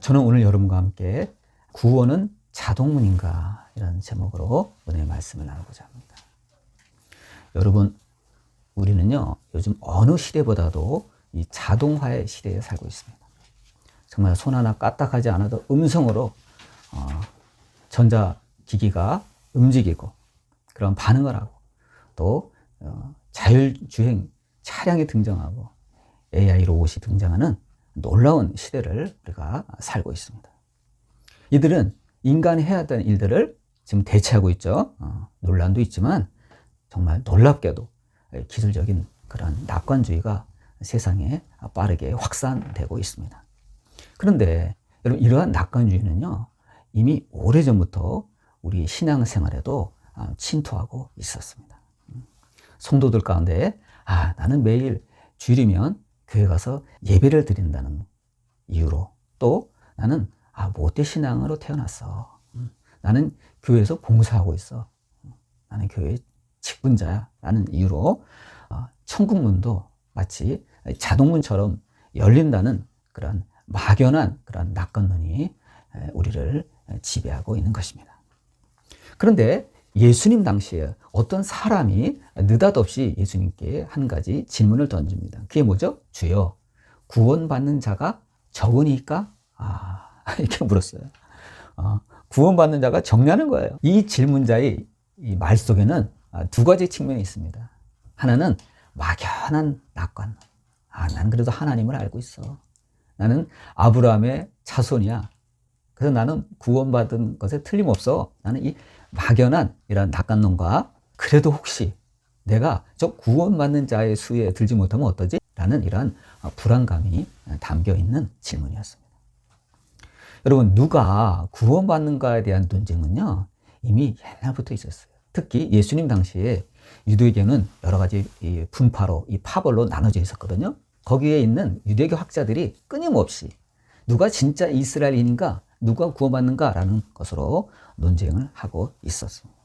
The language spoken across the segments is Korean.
저는 오늘 여러분과 함께 구원은 자동문인가 이런 제목으로 은혜의 말씀을 나누고자 합니다. 여러분, 우리는요 요즘 어느 시대보다도 이 자동화의 시대에 살고 있습니다. 정말 손 하나 까딱하지 않아도 음성으로 전자기기가 움직이고 그런 반응을 하고 또 자율주행 차량이 등장하고 AI 로봇이 등장하는 놀라운 시대를 우리가 살고 있습니다. 이들은 인간이 해야 되는 일들을 지금 대체하고 있죠. 논란도 있지만 정말 놀랍게도 기술적인 그런 낙관주의가 세상에 빠르게 확산되고 있습니다. 그런데 여러분, 이러한 낙관주의는요 이미 오래전부터 우리 신앙생활에도 침투하고 있었습니다. 성도들 가운데 나는 매일 주일이면 교회 가서 예배를 드린다는 이유로, 또 나는 모태 신앙으로 태어났어, 나는 교회에서 봉사하고 있어, 나는 교회의 직분자야 라는 이유로 천국문도 마치 자동문처럼 열린다는 그런 막연한 그런 낙관론이 우리를 지배하고 있는 것입니다. 그런데 예수님 당시에 어떤 사람이 느닷없이 예수님께 한 가지 질문을 던집니다. 그게 뭐죠? 주여, 구원받는 자가 적으니까? 이렇게 물었어요. 구원받는 자가 적냐는 거예요. 이 질문자의 이 말 속에는 두 가지 측면이 있습니다. 하나는 막연한 낙관. 나는 그래도 하나님을 알고 있어. 나는 아브라함의 자손이야. 그래서 나는 구원받은 것에 틀림없어. 나는 이 막연한 이런 낙관론과, 그래도 혹시 내가 저 구원받는 자의 수에 들지 못하면 어떠지? 라는 이러한 불안감이 담겨 있는 질문이었습니다. 여러분, 누가 구원받는가에 대한 논쟁은요 이미 옛날부터 있었어요. 특히 예수님 당시에 유대교는 여러 가지 분파로, 이 파벌로 나눠져 있었거든요. 거기에 있는 유대교 학자들이 끊임없이 누가 진짜 이스라엘인가, 누가 구원받는가라는 것으로 논쟁을 하고 있었습니다.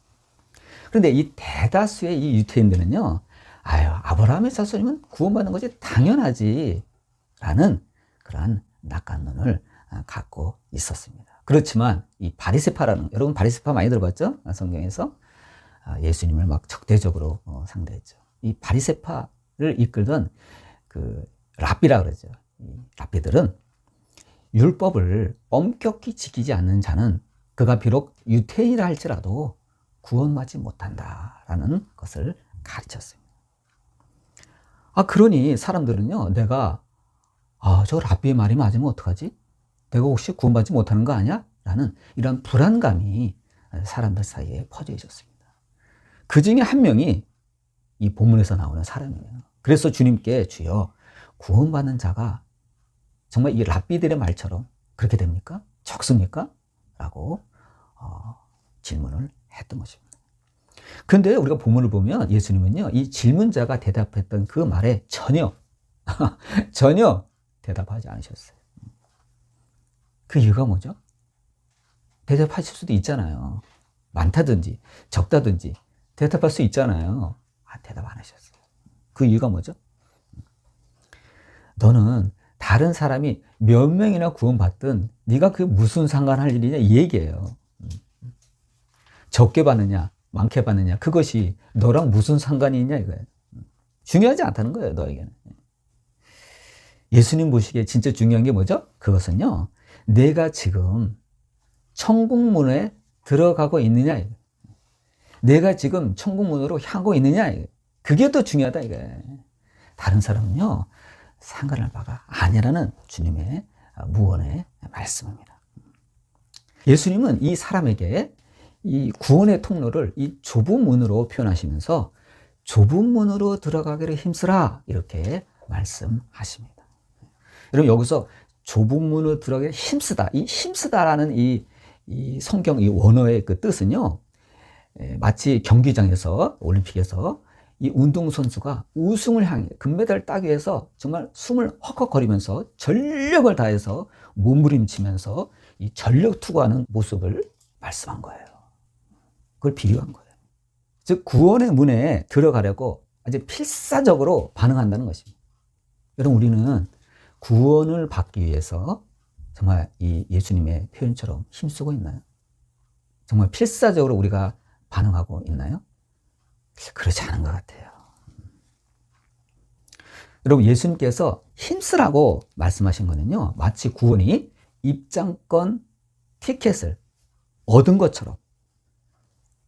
그런데 이 대다수의 이 유태인들은요, 아브라함의 자손이면 구원받는 것이 당연하지 라는 그러한 낙관론을 갖고 있었습니다. 그렇지만 이 바리새파라는, 여러분 바리새파 많이 들어봤죠? 성경에서 예수님을 막 적대적으로 상대했죠. 이 바리새파를 이끌던 그 랍비라 그러죠. 이 랍비들은 율법을 엄격히 지키지 않는 자는 그가 비록 유태인이라 할지라도 구원받지 못한다라는 것을 가르쳤습니다. 그러니 사람들은요, 내가 저 랍비의 말이 맞으면 어떡하지? 내가 혹시 구원받지 못하는 거 아니야? 라는 이런 불안감이 사람들 사이에 퍼져 있었습니다. 그 중에 한 명이 이 본문에서 나오는 사람이에요. 그래서 주님께 주여, 구원받는 자가 정말 이 랍비들의 말처럼 그렇게 됩니까? 적습니까? 라고 질문을 했던 것입니다. 그런데 우리가 본문을 보면 예수님은요, 이 질문자가 대답했던 그 말에 전혀 대답하지 않으셨어요. 그 이유가 뭐죠? 대답하실 수도 있잖아요. 많다든지 적다든지 대답할 수 있잖아요. 대답 안 하셨어요. 그 이유가 뭐죠? 너는 다른 사람이 몇 명이나 구원받든 네가 그게 무슨 상관할 일이냐 이 얘기예요. 적게 받느냐 많게 받느냐 그것이 너랑 무슨 상관이 있냐 이거예요. 중요하지 않다는 거예요, 너에게는. 예수님 보시기에 진짜 중요한 게 뭐죠? 그것은요, 내가 지금 천국문에 들어가고 있느냐, 내가 지금 천국문으로 향하고 있느냐, 그게 더 중요하다 이거예요. 다른 사람은요 상관할 바가 아니라는 주님의 무언의 말씀입니다. 예수님은 이 사람에게 이 구원의 통로를 이 좁은 문으로 표현하시면서 좁은 문으로 들어가기를 힘쓰라 이렇게 말씀하십니다. 여러분, 여기서 좁은 문으로 들어가기를 힘쓰다, 이 힘쓰다라는 이 성경 이 원어의 그 뜻은요, 마치 경기장에서, 올림픽에서 이 운동선수가 우승을 향해 금메달을 따기 위해서 정말 숨을 헉헉거리면서 전력을 다해서 몸부림치면서 이 전력 투구하는 모습을 말씀한 거예요. 그걸 비유한 거예요. 즉 구원의 문에 들어가려고 아주 필사적으로 반응한다는 것입니다. 여러분, 우리는 구원을 받기 위해서 정말 이 예수님의 표현처럼 힘쓰고 있나요? 정말 필사적으로 우리가 반응하고 있나요? 그렇지 않은 것 같아요. 여러분, 예수님께서 힘쓰라고 말씀하신 거는요, 마치 구원이 입장권 티켓을 얻은 것처럼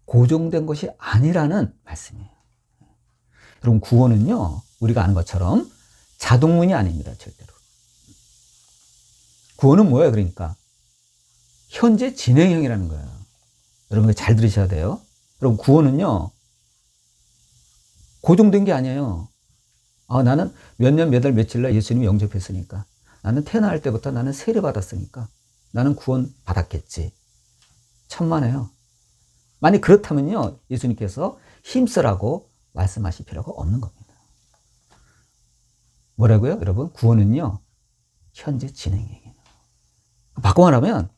고정된 것이 아니라는 말씀이에요. 여러분, 구원은요, 우리가 아는 것처럼 자동문이 아닙니다, 절대로. 구원은 뭐예요, 그러니까? 현재 진행형이라는 거예요. 여러분, 잘 들으셔야 돼요. 여러분, 구원은요, 고정된 게 아니에요. 나는 몇 년, 몇 월, 며칠 날 예수님이 영접했으니까. 나는 태어날 때부터 나는 세례 받았으니까. 나는 구원 받았겠지. 천만에요. 만약 그렇다면요, 예수님께서 힘쓰라고 말씀하실 필요가 없는 겁니다. 뭐라고요? 여러분, 구원은요, 현재 진행형이에요. 바꿔 말하면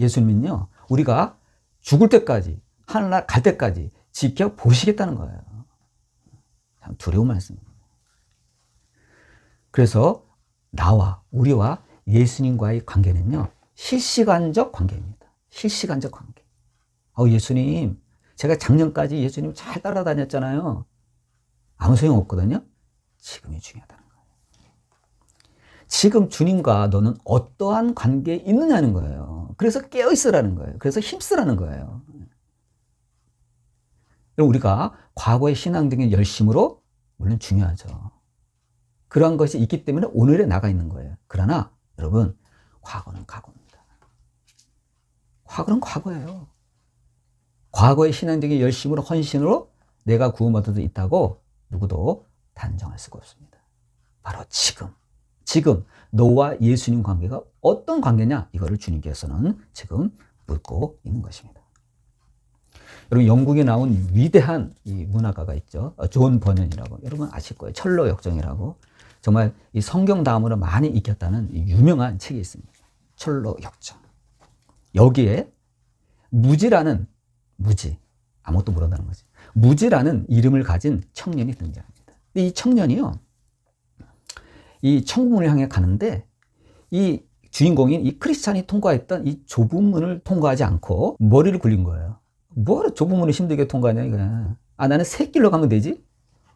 예수님은요, 우리가 죽을 때까지, 하늘나라 갈 때까지 지켜보시겠다는 거예요. 참 두려운 말씀입니다. 그래서 우리와 예수님과의 관계는요, 실시간적 관계입니다. 실시간적 관계. 예수님, 제가 작년까지 예수님 잘 따라다녔잖아요. 아무 소용없거든요. 지금이 중요하다는 거예요. 지금 주님과 너는 어떠한 관계에 있느냐는 거예요. 그래서 깨어있으라는 거예요. 그래서 힘쓰라는 거예요. 우리가 과거의 신앙적인 열심으로 물론 중요하죠. 그러한 것이 있기 때문에 오늘에 나가 있는 거예요. 그러나 여러분, 과거는 과거입니다. 과거는 과거예요. 과거의 신앙적인 열심으로, 헌신으로 내가 구원받을 수 있다고 누구도 단정할 수가 없습니다. 바로 지금 너와 예수님 관계가 어떤 관계냐, 이거를 주님께서는 지금 묻고 있는 것입니다. 여러분, 영국에 나온 위대한 이 문학가가 있죠. 존 버년이라고. 여러분 아실 거예요. 철로 역정이라고. 정말 이 성경 다음으로 많이 익혔다는 유명한 책이 있습니다. 철로 역정. 여기에 아무것도 모른다는 거지. 무지라는 이름을 가진 청년이 등장합니다. 이 청년이요, 이 천국문을 향해 가는데 이 주인공인 이 크리스찬이 통과했던 이 좁은 문을 통과하지 않고 머리를 굴린 거예요. 뭐하러 좁은 문을 힘들게 통과하냐 이거야. 나는 샛길로 가면 되지?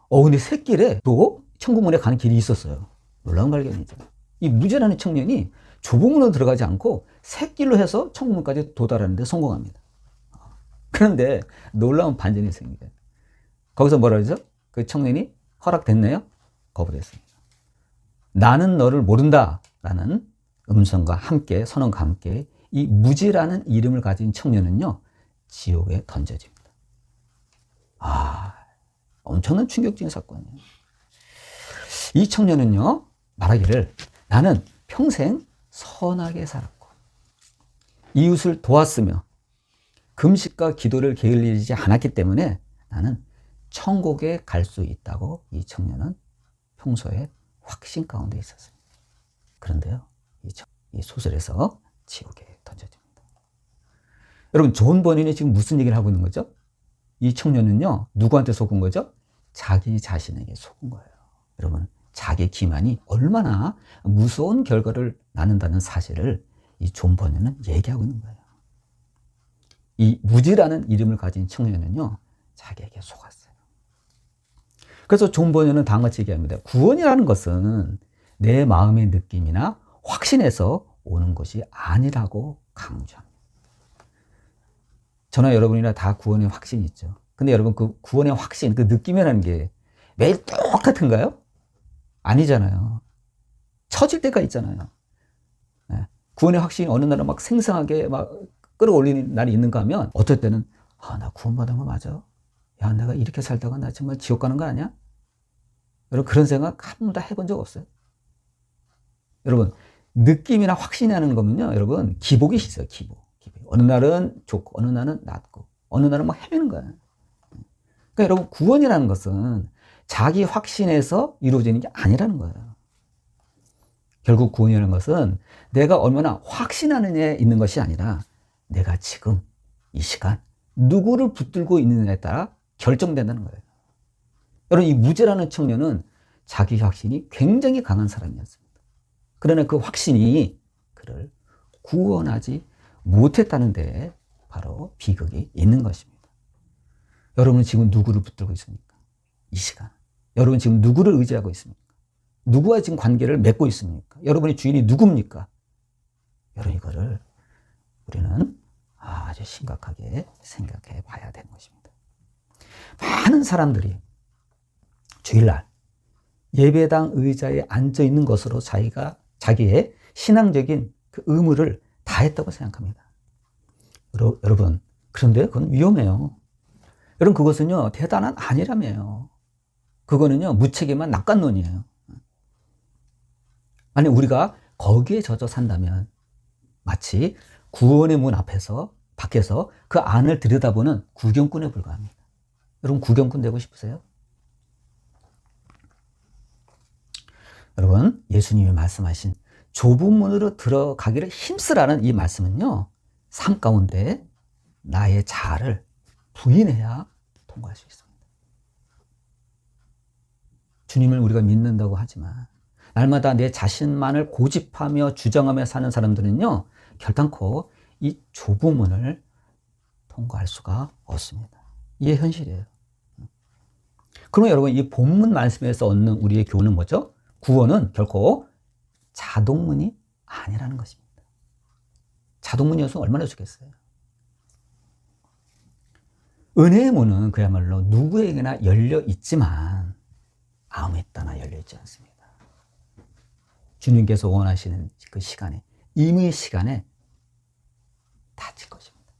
근데 샛길에 또 천국문에 가는 길이 있었어요. 놀라운 발견이죠. 이 무지라는 청년이 좁은 문으로 들어가지 않고 샛길로 해서 천국문까지 도달하는 데 성공합니다. 그런데 놀라운 반전이 생겨요. 거기서 뭐라 그러죠? 그 청년이 허락됐나요? 거부됐습니다. 나는 너를 모른다 라는 음성과 함께, 선언과 함께 이 무지라는 이름을 가진 청년은요, 지옥에 던져집니다. 엄청난 충격적인 사건이에요. 이 청년은요, 말하기를 나는 평생 선하게 살았고 이웃을 도왔으며 금식과 기도를 게을리지 않았기 때문에 나는 천국에 갈 수 있다고 이 청년은 평소에 확신 가운데 있었어요. 그런데요, 이 소설에서 지옥에 던져집니다. 여러분, 존 버닌이 지금 무슨 얘기를 하고 있는 거죠? 이 청년은요, 누구한테 속은 거죠? 자기 자신에게 속은 거예요. 여러분, 자기 기만이 얼마나 무서운 결과를 낳는다는 사실을 이 존 버닌은 얘기하고 있는 거예요. 이 무지라는 이름을 가진 청년은요, 자기에게 속았어요. 그래서 존 버닌은 다음과 같이 얘기합니다. 구원이라는 것은 내 마음의 느낌이나 확신에서 오는 것이 아니라고 강조합니다. 저나 여러분이나 다 구원의 확신이 있죠. 근데 여러분, 그 구원의 확신, 그 느낌이라는 게 매일 똑같은가요? 아니잖아요. 처질 때가 있잖아요. 구원의 확신이 어느 날은 막 생생하게 막 끌어올리는 날이 있는가 하면, 어떨 때는 나 구원받은 거 맞아? 야, 내가 이렇게 살다가 나 정말 지옥 가는 거 아니야? 여러분, 그런 생각 한 번도 해본 적 없어요? 여러분, 느낌이나 확신이라는 거면요, 여러분, 기복이 있어요. 기복. 어느 날은 좋고 어느 날은 낮고 어느 날은 막 헤매는 거예요. 그러니까 여러분, 구원이라는 것은 자기 확신에서 이루어지는 게 아니라는 거예요. 결국 구원이라는 것은 내가 얼마나 확신하느냐에 있는 것이 아니라 내가 지금 이 시간 누구를 붙들고 있느냐에 따라 결정된다는 거예요. 여러분, 이 무지라는 청년은 자기 확신이 굉장히 강한 사람이었습니다. 그러나 그 확신이 그를 구원하지 못했다는 데 바로 비극이 있는 것입니다. 여러분은 지금 누구를 붙들고 있습니까? 이 시간. 여러분 지금 누구를 의지하고 있습니까? 누구와 지금 관계를 맺고 있습니까? 여러분의 주인이 누굽니까? 여러분 이거를 우리는 아주 심각하게 생각해 봐야 되는 것입니다. 많은 사람들이 주일날 예배당 의자에 앉아 있는 것으로 자기의 신앙적인 그 의무를 다했다고 생각합니다. 여러분, 그런데 그건 위험해요. 여러분, 그것은요, 대단한 아니라며요. 그거는요, 무책임한 낙관론이에요. 만약 우리가 거기에 젖어 산다면 마치 구원의 문 밖에서 그 안을 들여다보는 구경꾼에 불과합니다. 여러분, 구경꾼 되고 싶으세요? 여러분, 예수님이 말씀하신 좁은 문으로 들어가기를 힘쓰라는 이 말씀은요, 삶 가운데 나의 자아를 부인해야 통과할 수 있습니다. 주님을 우리가 믿는다고 하지만 날마다 내 자신만을 고집하며 주장하며 사는 사람들은요, 결단코 이 좁은 문을 통과할 수가 없습니다. 이게 현실이에요. 그러면 여러분, 이 본문 말씀에서 얻는 우리의 교훈은 뭐죠? 구원은 결코 자동문이 아니라는 것입니다. 자동문이었으면 얼마나 좋겠어요. 은혜의 문은 그야말로 누구에게나 열려 있지만 아무에 따나 열려 있지 않습니다. 주님께서 원하시는 그 시간에, 임의 시간에 닫힐 것입니다.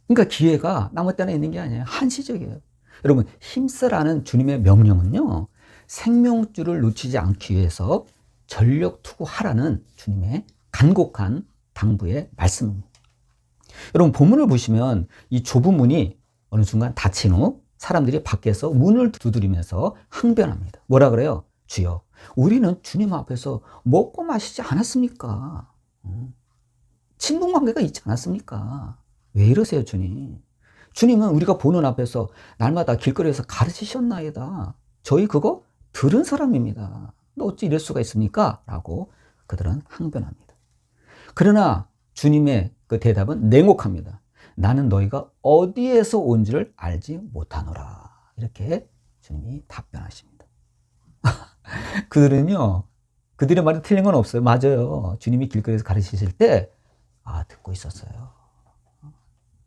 그러니까 기회가 아무 때나 있는 게 아니에요. 한시적이에요. 여러분, 힘쓰라는 주님의 명령은요, 생명줄을 놓치지 않기 위해서 전력 투구하라는 주님의 간곡한 당부의 말씀입니다. 여러분, 본문을 보시면 이 좁은 문이 어느 순간 닫힌 후 사람들이 밖에서 문을 두드리면서 항변합니다. 뭐라 그래요? 주여, 우리는 주님 앞에서 먹고 마시지 않았습니까? 친분관계가 있지 않았습니까? 왜 이러세요, 주님? 주님은 우리가 보는 앞에서 날마다 길거리에서 가르치셨나이다. 저희 그거 들은 사람입니다. 어찌 이럴 수가 있습니까? 라고 그들은 항변합니다. 그러나 주님의 그 대답은 냉혹합니다. 나는 너희가 어디에서 온지를 알지 못하노라. 이렇게 주님이 답변하십니다. 그들의 말이 틀린 건 없어요. 맞아요. 주님이 길거리에서 가르치실 때 듣고 있었어요.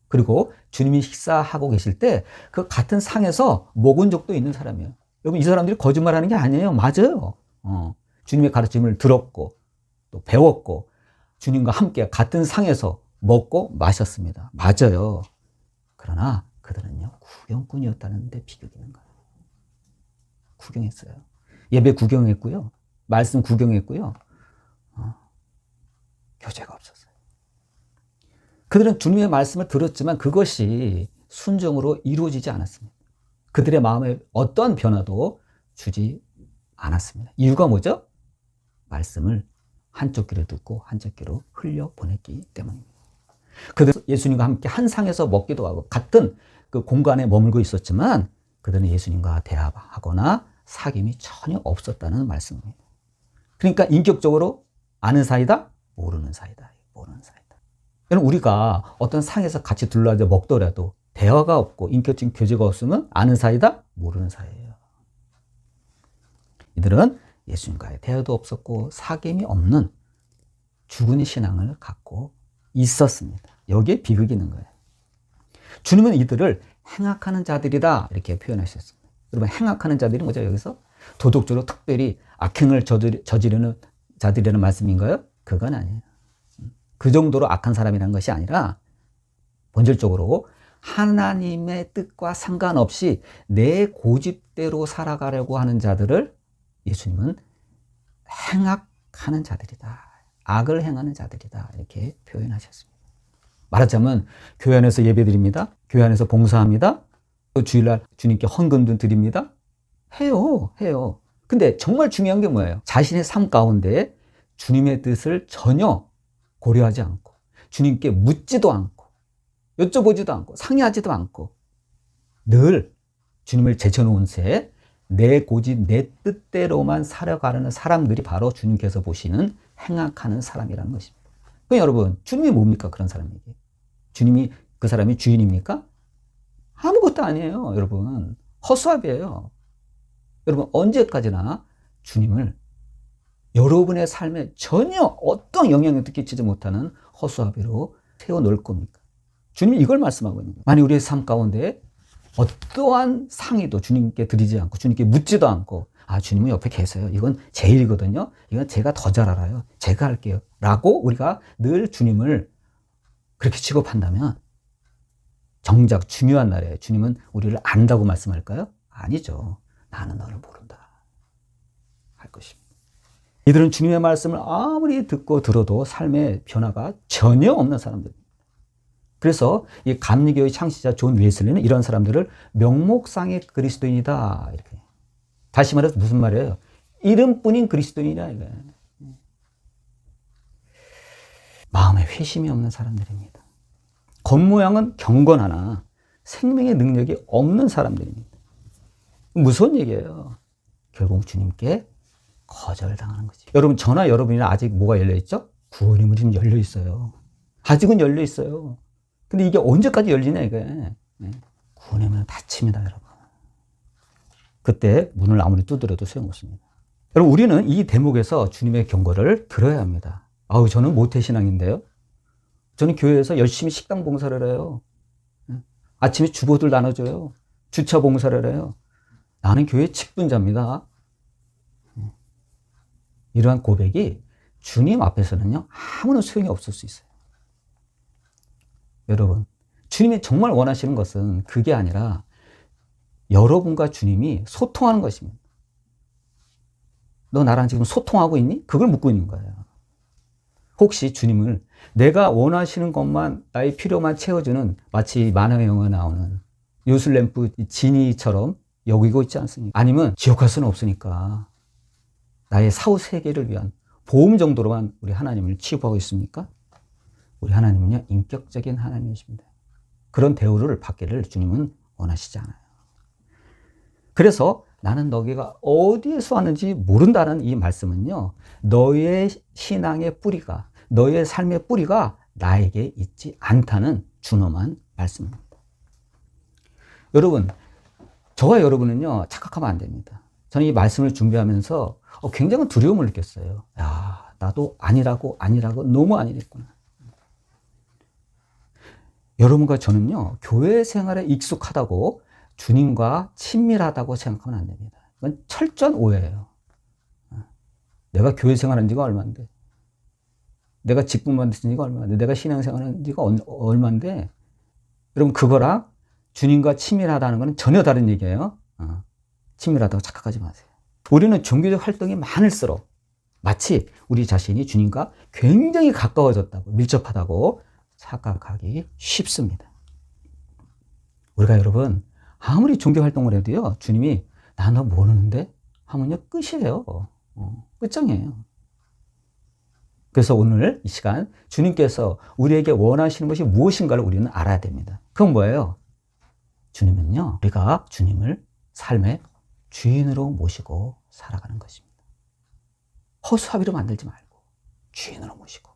그리고 주님이 식사하고 계실 때 그 같은 상에서 먹은 적도 있는 사람이에요. 여러분, 이 사람들이 거짓말하는 게 아니에요. 맞아요. 주님의 가르침을 들었고 또 배웠고 주님과 함께 같은 상에서 먹고 마셨습니다. 맞아요. 그러나 그들은요, 구경꾼이었다는 데 비극이 있는 거예요. 구경했어요. 예배 구경했고요. 말씀 구경했고요. 교제가 없었어요. 그들은 주님의 말씀을 들었지만 그것이 순종으로 이루어지지 않았습니다. 그들의 마음에 어떠한 변화도 주지 않았습니다. 이유가 뭐죠? 말씀을 한쪽 귀로 듣고 한쪽 귀로 흘려보냈기 때문입니다. 그들은 예수님과 함께 한 상에서 먹기도 하고 같은 그 공간에 머물고 있었지만 그들은 예수님과 대화하거나 사귐이 전혀 없었다는 말씀입니다. 그러니까 인격적으로 아는 사이다? 모르는 사이다. 모르는 사이다. 여러분, 우리가 어떤 상에서 같이 둘러앉아 먹더라도 대화가 없고 인격적인 교제가 없으면 아는 사이다? 모르는 사이예요. 이들은 예수님과의 대화도 없었고 사귐이 없는 죽은 신앙을 갖고 있었습니다. 여기에 비극이 있는 거예요. 주님은 이들을 행악하는 자들이다 이렇게 표현하셨습니다. 여러분, 행악하는 자들이 뭐죠? 여기서 도덕적으로 특별히 악행을 저지르는 자들이라는 말씀인가요? 그건 아니에요. 그 정도로 악한 사람이라는 것이 아니라 본질적으로 하나님의 뜻과 상관없이 내 고집대로 살아가려고 하는 자들을 예수님은 행악하는 자들이다. 악을 행하는 자들이다. 이렇게 표현하셨습니다. 말하자면 교회 안에서 예배드립니다. 교회 안에서 봉사합니다. 또 주일날 주님께 헌금도 드립니다. 해요. 근데 정말 중요한 게 뭐예요? 자신의 삶 가운데 주님의 뜻을 전혀 고려하지 않고 주님께 묻지도 않고 여쭤보지도 않고 상의하지도 않고 늘 주님을 제쳐놓은 채 내 고집, 내 뜻대로만 살아가려는 사람들이 바로 주님께서 보시는 행악하는 사람이라는 것입니다. 그럼 여러분, 주님이 뭡니까? 그런 사람에게. 주님이 그 사람이 주인입니까? 아무것도 아니에요, 여러분. 헛수합이에요. 여러분, 언제까지나 주님을 여러분의 삶에 전혀 어떤 영향력도 끼치지 못하는 허수아비로 세워놓을 겁니까? 주님이 이걸 말씀하고 있는 거예요. 만약 우리의 삶 가운데 어떠한 상의도 주님께 드리지 않고 주님께 묻지도 않고 주님은 옆에 계세요. 이건 제 일이거든요. 이건 제가 더 잘 알아요. 제가 할게요. 라고 우리가 늘 주님을 그렇게 취급한다면 정작 중요한 날에 주님은 우리를 안다고 말씀할까요? 아니죠. 나는 너를 모른다 할 것입니다. 이들은 주님의 말씀을 아무리 듣고 들어도 삶의 변화가 전혀 없는 사람들입니다. 그래서 이 감리교의 창시자 존 웨슬리는 이런 사람들을 명목상의 그리스도인이다 이렇게. 다시 말해서 무슨 말이에요? 이름뿐인 그리스도인이라 이거예요. 마음에 회심이 없는 사람들입니다. 겉모양은 경건하나 생명의 능력이 없는 사람들입니다. 무서운 얘기예요. 결국 주님께 거절당하는 거지. 여러분, 저나 여러분이나 아직 뭐가 열려있죠? 구원의 문이 열려있어요. 아직은 열려있어요. 근데 이게 언제까지 열리냐 이게. 구원의 문은 닫힙니다, 여러분. 그때 문을 아무리 두드려도 소용없습니다. 여러분, 우리는 이 대목에서 주님의 경고를 들어야 합니다. 저는 모태신앙인데요. 저는 교회에서 열심히 식당 봉사를 해요. 아침에 주보들 나눠줘요. 주차 봉사를 해요. 나는 교회 직분자입니다. 이러한 고백이 주님 앞에서는요, 아무런 소용이 없을 수 있어요. 여러분, 주님이 정말 원하시는 것은 그게 아니라 여러분과 주님이 소통하는 것입니다. 너 나랑 지금 소통하고 있니? 그걸 묻고 있는 거예요. 혹시 주님을 내가 원하시는 것만, 나의 필요만 채워주는 마치 만화의 영화에 나오는 요술램프 지니처럼 여기고 있지 않습니까? 아니면 지옥갈 수는 없으니까 나의 사후 세계를 위한 보험 정도로만 우리 하나님을 취급하고 있습니까? 우리 하나님은요, 인격적인 하나님이십니다. 그런 대우를 받기를 주님은 원하시지 않아요. 그래서 나는 너희가 어디에서 왔는지 모른다는 이 말씀은요, 너의 신앙의 뿌리가, 너의 삶의 뿌리가 나에게 있지 않다는 준엄한 말씀입니다. 여러분, 저와 여러분은요, 착각하면 안 됩니다. 저는 이 말씀을 준비하면서 굉장히 두려움을 느꼈어요. 나도 아니라고 너무 아니랬구나. 여러분과 저는요, 교회 생활에 익숙하다고 주님과 친밀하다고 생각하면 안 됩니다. 이건 철저한 오해예요. 내가 교회 생활한 지가 얼마인데, 내가 직분 받은 지가 얼마인데, 내가 신앙생활 한 지가 얼마인데, 여러분, 그거랑 주님과 친밀하다는 건 전혀 다른 얘기예요. 친밀하다고 착각하지 마세요. 우리는 종교적 활동이 많을수록 마치 우리 자신이 주님과 굉장히 가까워졌다고, 밀접하다고 착각하기 쉽습니다. 우리가 여러분, 아무리 종교 활동을 해도요, 주님이 나 너 모르는데 하면요, 끝이에요. 끝장이에요. 그래서 오늘 이 시간 주님께서 우리에게 원하시는 것이 무엇인가를 우리는 알아야 됩니다. 그건 뭐예요? 주님은요, 우리가 주님을 삶의 주인으로 모시고 살아가는 것입니다. 허수아비로 만들지 말고 주인으로 모시고,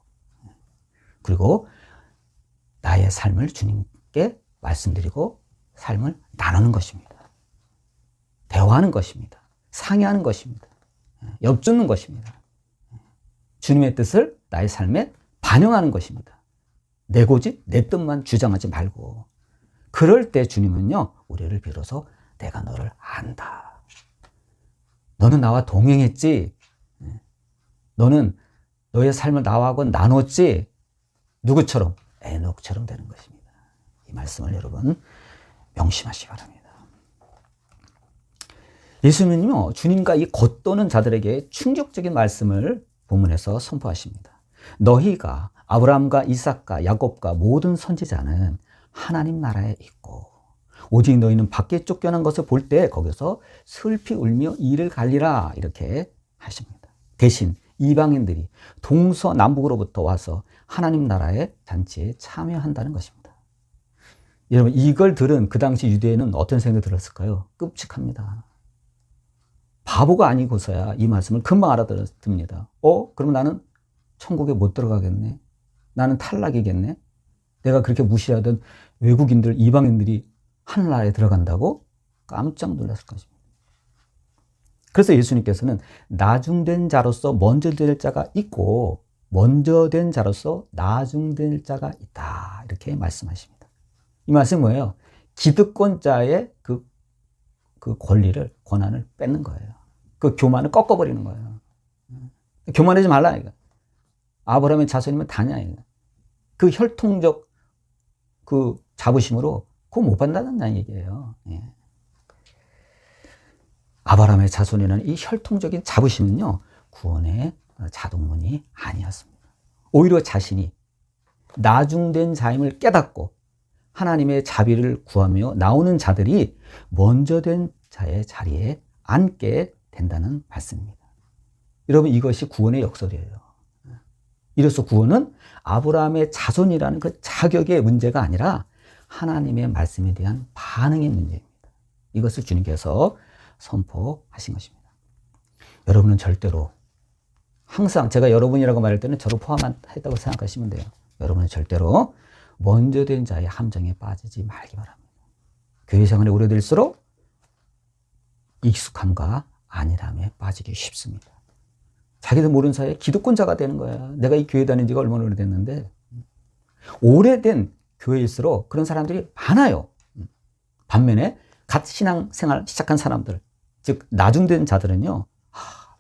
그리고 나의 삶을 주님께 말씀드리고 삶을 나누는 것입니다. 대화하는 것입니다. 상의하는 것입니다. 엿듣는 것입니다. 주님의 뜻을 나의 삶에 반영하는 것입니다. 내 고집, 내 뜻만 주장하지 말고, 그럴 때 주님은요, 우리를 비로소 내가 너를 안다. 너는 나와 동행했지. 너는 너의 삶을 나하고 나눴지. 누구처럼? 에녹처럼 되는 것입니다. 이 말씀을 여러분 명심하시기 바랍니다. 예수님은요, 주님과 이 겉도는 자들에게 충격적인 말씀을 본문에서 선포하십니다. 너희가 아브라함과 이삭과 야곱과 모든 선지자는 하나님 나라에 있고, 오직 너희는 밖에 쫓겨난 것을 볼 때 거기서 슬피 울며 이를 갈리라, 이렇게 하십니다. 대신 이방인들이 동서남북으로부터 와서 하나님 나라의 잔치에 참여한다는 것입니다. 여러분, 이걸 들은 그 당시 유대인은 어떤 생각이 들었을까요? 끔찍합니다. 바보가 아니고서야 이 말씀을 금방 알아듣습니다. 그럼 나는 천국에 못 들어가겠네. 나는 탈락이겠네. 내가 그렇게 무시하던 외국인들, 이방인들이 하늘나라에 들어간다고 깜짝 놀랐을 것입니다. 그래서 예수님께서는 나중된 자로서 먼저 될 자가 있고 먼저 된 자로서 나중될 자가 있다. 이렇게 말씀하십니다. 이 말씀은 뭐예요? 기득권자의 그 권리를, 권한을 뺏는 거예요. 그 교만을 꺾어버리는 거예요. 교만하지 말라, 이거. 아브라함의 자손이면 다냐, 이거. 그 혈통적 그 자부심으로 그거 못 받는다는 얘기예요. 예. 아브라함의 자손이라는 이 혈통적인 자부심은요, 구원의 자동문이 아니었습니다. 오히려 자신이 나중된 자임을 깨닫고 하나님의 자비를 구하며 나오는 자들이 먼저 된 자의 자리에 앉게 된다는 말씀입니다. 여러분, 이것이 구원의 역설이에요. 이로써 구원은 아브라함의 자손이라는 그 자격의 문제가 아니라 하나님의 말씀에 대한 반응의 문제입니다. 이것을 주님께서 선포하신 것입니다. 여러분은 절대로, 항상 제가 여러분이라고 말할 때는 저를 포함했다고 생각하시면 돼요. 여러분은 절대로 먼저 된 자의 함정에 빠지지 말기 바랍니다. 교회 생활이 오래될수록 익숙함과 안일함에 빠지기 쉽습니다. 자기도 모르는 사이에 기득권자가 되는 거야. 내가 이 교회 다닌 지가 얼마나 오래됐는데. 오래된 교회일수록 그런 사람들이 많아요. 반면에 갓 신앙생활 시작한 사람들, 즉 나중된 자들은요,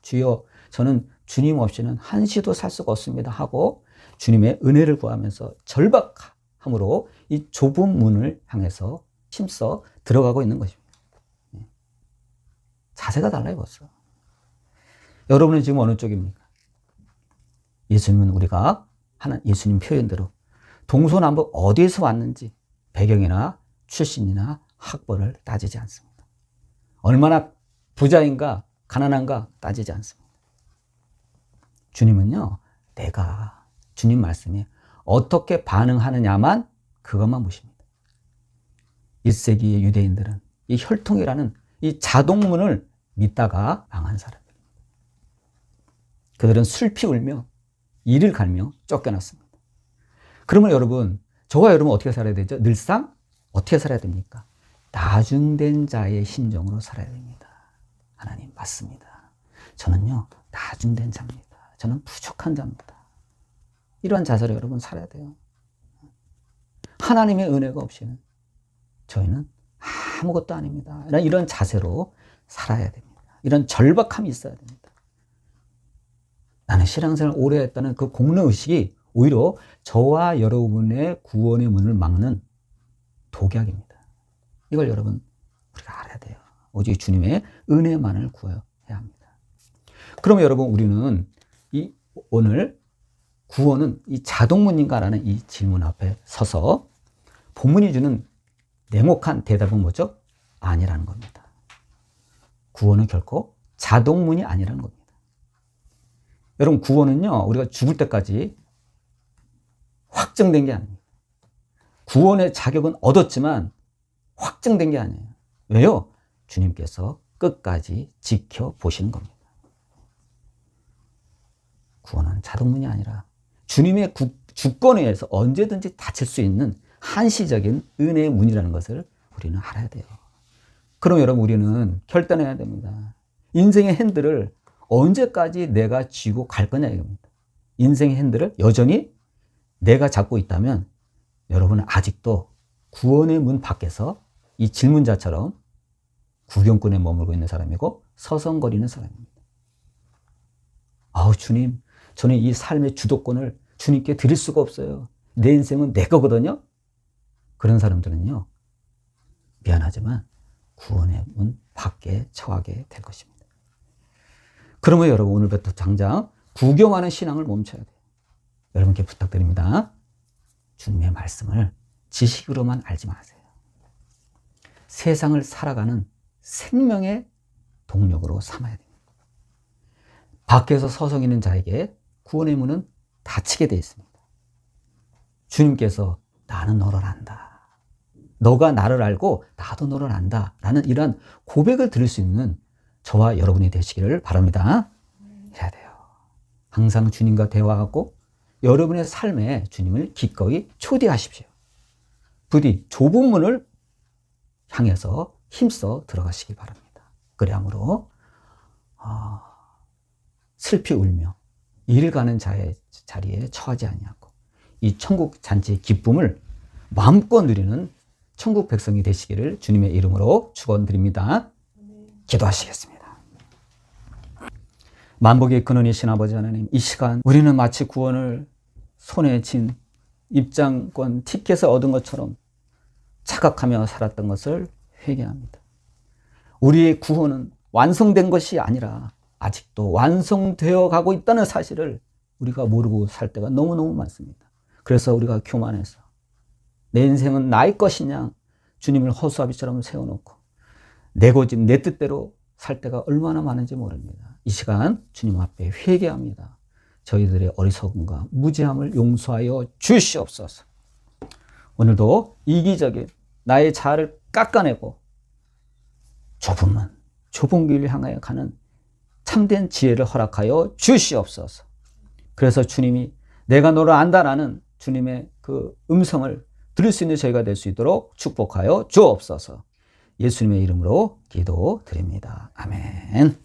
주여 저는 주님 없이는 한시도 살 수가 없습니다 하고 주님의 은혜를 구하면서 절박함으로 이 좁은 문을 향해서 힘써 들어가고 있는 것입니다. 자세가 달라요, 벌써. 여러분은 지금 어느 쪽입니까? 예수님은 우리가 하는 예수님 표현대로 동서남북 어디에서 왔는지 배경이나 출신이나 학벌을 따지지 않습니다. 얼마나 부자인가 가난한가 따지지 않습니다. 주님은요, 내가 주님 말씀에 어떻게 반응하느냐만 그것만 보십니다. 1세기의 유대인들은 이 혈통이라는 이 자동문을 믿다가 망한 사람입니다. 그들은 슬피 울며 이를 갈며 쫓겨났습니다. 그러면 여러분, 저와 여러분 어떻게 살아야 되죠? 늘상 어떻게 살아야 됩니까? 나중된 자의 심정으로 살아야 됩니다. 하나님, 맞습니다. 저는요, 나중된 자입니다. 저는 부족한 자입니다. 이러한 자세로 여러분 살아야 돼요. 하나님의 은혜가 없이는 저희는 아무것도 아닙니다. 이런 자세로 살아야 됩니다. 이런 절박함이 있어야 됩니다. 나는 신앙생활을 오래 했다는 그 공로의식이 오히려 저와 여러분의 구원의 문을 막는 독약입니다. 이걸 여러분 우리가 알아야 돼요. 오직 주님의 은혜만을 구해야 합니다. 그럼 여러분, 우리는 오늘 구원은 이 자동문인가라는 이 질문 앞에 서서 본문이 주는 냉혹한 대답은 뭐죠? 아니라는 겁니다. 구원은 결코 자동문이 아니라는 겁니다. 여러분, 구원은요, 우리가 죽을 때까지 확정된 게 아닙니다. 구원의 자격은 얻었지만 확정된 게 아니에요. 왜요? 주님께서 끝까지 지켜보시는 겁니다. 구원은 자동문이 아니라 주님의 주권에 의해서 언제든지 닫힐 수 있는 한시적인 은혜의 문이라는 것을 우리는 알아야 돼요. 그럼 여러분, 우리는 결단해야 됩니다. 인생의 핸들을 언제까지 내가 쥐고 갈 거냐 이겁니다. 인생의 핸들을 여전히 내가 잡고 있다면 여러분은 아직도 구원의 문 밖에서 이 질문자처럼 구경꾼에 머물고 있는 사람이고 서성거리는 사람입니다. 아우, 주님, 저는 이 삶의 주도권을 주님께 드릴 수가 없어요. 내 인생은 내 거거든요. 그런 사람들은요, 미안하지만 구원의 문 밖에 처하게 될 것입니다. 그러면 여러분, 오늘부터 당장 구경하는 신앙을 멈춰야 돼요. 여러분께 부탁드립니다. 주님의 말씀을 지식으로만 알지 마세요. 세상을 살아가는 생명의 동력으로 삼아야 됩니다. 밖에서 서성이는 자에게 구원의 문은 닫히게 되어 있습니다. 주님께서 나는 너를 안다. 너가 나를 알고 나도 너를 안다. 라는 이러한 고백을 들을 수 있는 저와 여러분이 되시기를 바랍니다. 해야 돼요. 항상 주님과 대화하고 여러분의 삶에 주님을 기꺼이 초대하십시오. 부디 좁은 문을 향해서 힘써 들어가시기 바랍니다. 그리함으로 슬피 울며 일 가는 자의 자리에 처하지 아니하고 이 천국 잔치의 기쁨을 마음껏 누리는 천국 백성이 되시기를 주님의 이름으로 축원드립니다. 기도하시겠습니다. 만복의 근원이신 아버지 하나님, 이 시간 우리는 마치 구원을 손에 쥔 입장권 티켓을 얻은 것처럼 착각하며 살았던 것을 회개합니다. 우리의 구원은 완성된 것이 아니라 아직도 완성되어 가고 있다는 사실을 우리가 모르고 살 때가 너무너무 많습니다. 그래서 우리가 교만해서 내 인생은 나의 것이냐 주님을 허수아비처럼 세워놓고 내 고집 내 뜻대로 살 때가 얼마나 많은지 모릅니다. 이 시간 주님 앞에 회개합니다. 저희들의 어리석음과 무지함을 용서하여 주시옵소서. 오늘도 이기적인 나의 자아를 깎아내고 좁은 길을 향하여 가는 참된 지혜를 허락하여 주시옵소서. 그래서 주님이 내가 너를 안다라는 주님의 그 음성을 들을 수 있는 저희가 될 수 있도록 축복하여 주옵소서. 예수님의 이름으로 기도드립니다. 아멘.